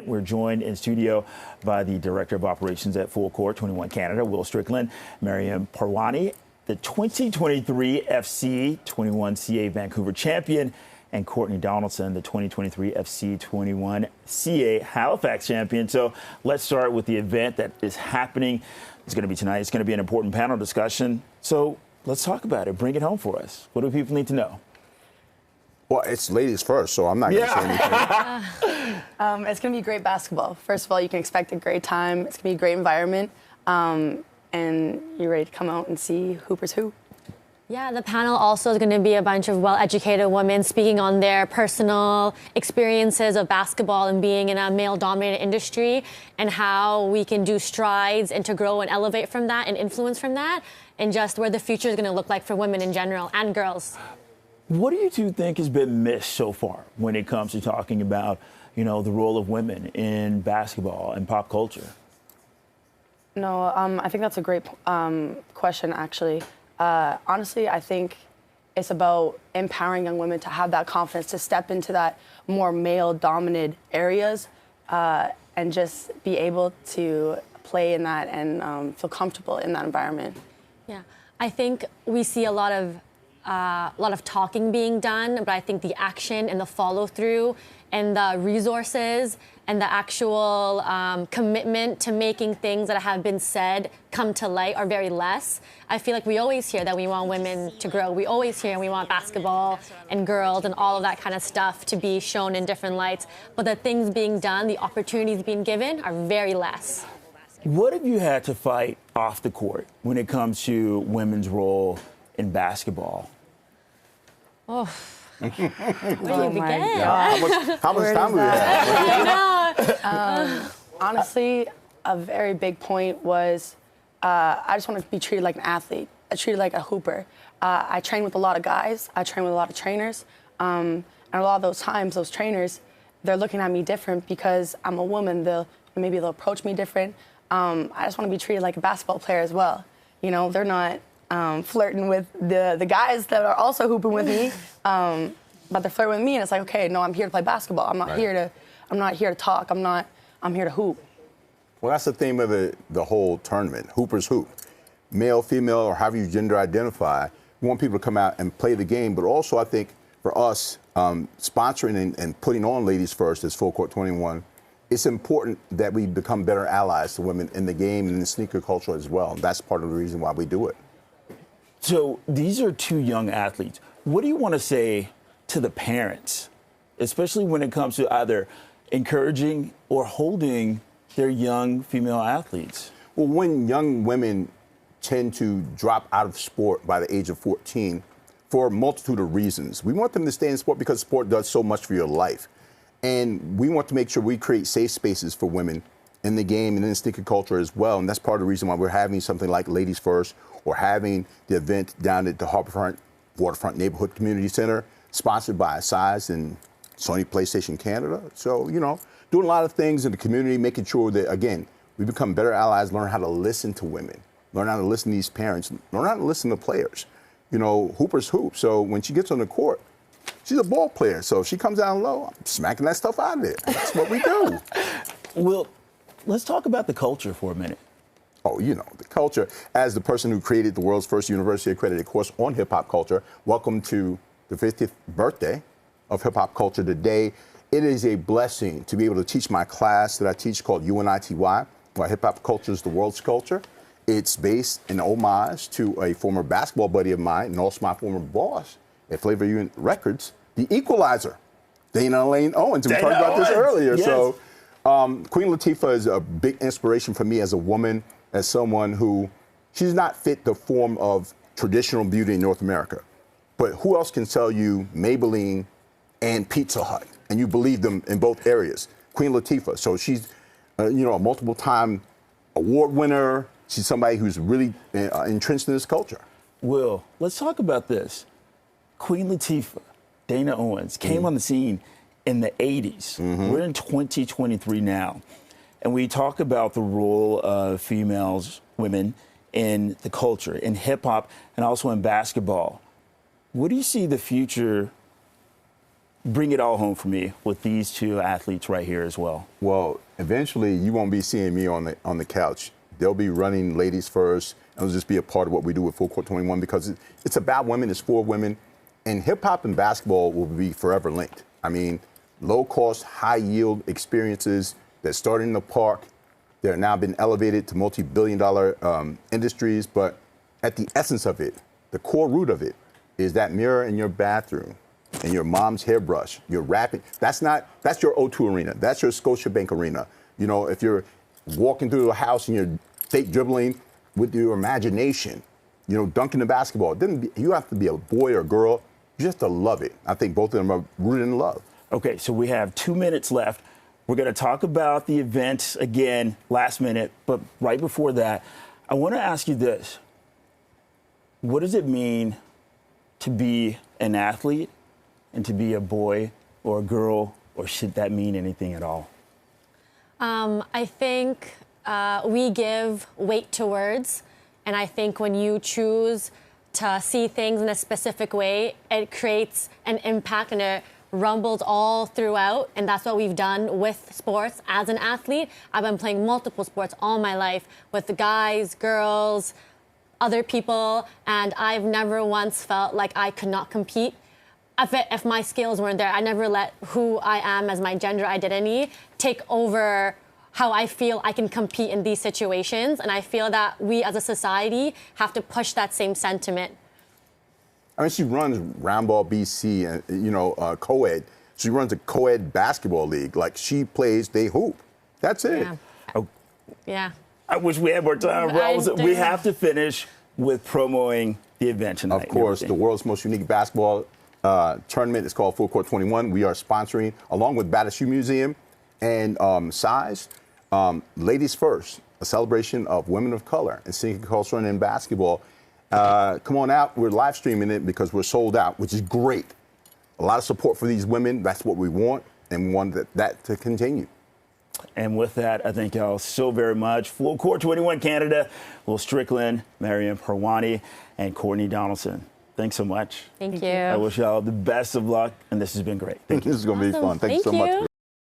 We're joined in studio by the Director of Operations at Full Court 21 Canada, Will Strickland, Maryam Parawani, the 2023 FC21CA Vancouver champion, and Courtney Donaldson, the 2023 FC21CA Halifax champion. So let's start with the event that is happening. It's going to be tonight. It's going to be an important panel discussion. So let's talk about it. Bring it home for us. What do people need to know? Well, it's ladies first, so I'm not going to say anything. It's going to be great basketball. First of all, you can expect a great time. It's going to be a great environment. And you're ready to come out and see Hoopers Hoop. Yeah, the panel also is going to be a bunch of well-educated women speaking on their personal experiences of basketball and being in a male-dominated industry and how we can do strides and to grow and elevate from that and influence from that and just where the future is going to look like for women in general and girls. What do you two think has been missed so far when it comes to talking about, the role of women in basketball and pop culture? No, I think that's a great question, actually. Honestly, I think it's about empowering young women to have that confidence to step into that more male-dominated areas and just be able to play in that and feel comfortable in that environment. Yeah, I think we see a lot of talking being done, but I think the action and the follow-through and the resources and the actual commitment to making things that have been said come to light are very less. I feel like we always hear that we want women to grow. We always hear we want basketball and girls and all of that kind of stuff to be shown in different lights. But the things being done, the opportunities being given are very less. What have you had to fight off the court when it comes to women's role in basketball? Oh, where do you begin? How much time do we have? Honestly, a very big point was I just want to be treated like an athlete, treated like a hooper. I train with a lot of guys. I train with a lot of trainers. And a lot of those times, those trainers, they're looking at me different because I'm a woman. Maybe they'll approach me different. I just want to be treated like a basketball player as well. They're not flirting with the guys that are also hooping with me, but they're flirting with me, and it's like, okay, no, I'm here to play basketball. I'm not here to talk. I'm here to hoop. Well, that's the theme of the whole tournament, Hoopers Hoop. Male, female, or however you gender identify, we want people to come out and play the game, but also I think for us, sponsoring and putting on Ladies First as Full Court 21, it's important that we become better allies to women in the game and in the sneaker culture as well. And that's part of the reason why we do it. So these are two young athletes. What do you want to say to the parents, especially when it comes to either encouraging or holding their young female athletes? Well, when young women tend to drop out of sport by the age of 14 for a multitude of reasons, we want them to stay in sport because sport does so much for your life. And we want to make sure we create safe spaces for women in the game and in the sneaker culture as well. And that's part of the reason why we're having something like Ladies First or having the event down at the Harbourfront Waterfront Neighborhood Community Center, sponsored by Size and Sony PlayStation Canada. So, doing a lot of things in the community, making sure that, again, we become better allies, learn how to listen to women, learn how to listen to these parents, learn how to listen to players. Hoopers hoop. So when she gets on the court, she's a ball player. So if she comes down low, I'm smacking that stuff out of there. That's what we do. Well, let's talk about the culture for a minute. Oh, the culture. As the person who created the world's first university accredited course on hip hop culture, welcome to the 50th birthday of hip hop culture today. It is a blessing to be able to teach my class that I teach called UNITY, where hip hop culture is the world's culture. It's based in homage to a former basketball buddy of mine and also my former boss at Flavor Union Records, the Equalizer, Dana Lane Owens. We talked about this earlier. Yes. So Queen Latifah is a big inspiration for me as a woman, as someone who, she's not fit the form of traditional beauty in North America. But who else can sell you Maybelline and Pizza Hut? And you believe them in both areas. Queen Latifah. So she's, a multiple-time award winner. She's somebody who's really entrenched in this culture. Will, let's talk about this. Queen Latifah, Dana Owens, came on the scene in the 80s. We're in 2023 now. And we talk about the role of women in the culture, in hip hop, and also in basketball. What do you see the future bring it all home for me with these two athletes right here as well. Well, eventually you won't be seeing me on the couch. They'll be running ladies first. It'll just be a part of what we do with Full Court 21 because it's about women, it's for women, and hip hop and basketball will be forever linked. I mean, low cost, high yield experiences that started in the park. They're now been elevated to multi-billion-dollar industries, but at the essence of it, the core root of it is that mirror in your bathroom and your mom's hairbrush. You're rapping. That's your O2 arena. That's your Scotiabank arena. You know, if you're walking through a house and you're fake dribbling with your imagination, you know, dunking the basketball. You have to be a boy or girl. You just have to love it. I think both of them are rooted in love. Okay, so we have 2 minutes left. We're going to talk about the event again last minute, but right before that, I want to ask you this. What does it mean to be an athlete and to be a boy or a girl, or should that mean anything at all? I think we give weight to words, and I think when you choose to see things in a specific way, it creates an impact and it rumbles all throughout, and that's what we've done with sports as an athlete. I've been playing multiple sports all my life with the guys, girls, other people, and I've never once felt like I could not compete. If my skills weren't there, I never let who I am as my gender identity take over how I feel I can compete in these situations. And I feel that we as a society have to push that same sentiment. I mean, she runs Roundball BC and, you know, co-ed. She runs a co-ed basketball league. Like, she plays, they hoop. That's it. Yeah. Oh, Yeah. I wish we had more time, Rose. We have to finish with promoting the event tonight. Of course, the world's most unique basketball tournament is called Full Court 21. We are sponsoring, along with Bata Shoe Museum and Size, Ladies First, a celebration of women of color and singing culture and in basketball. Come on out. We're live streaming it because we're sold out, which is great. A lot of support for these women. That's what we want, and we want that to continue. And with that, I thank y'all so very much. Full Court 21 Canada, Will Strickland, Maryam, Parawani, and Courtney Donaldson. Thanks so much. Thank you. I wish y'all the best of luck, and this has been great. Thank you. This is going to be fun. Thank you so Thank much. you.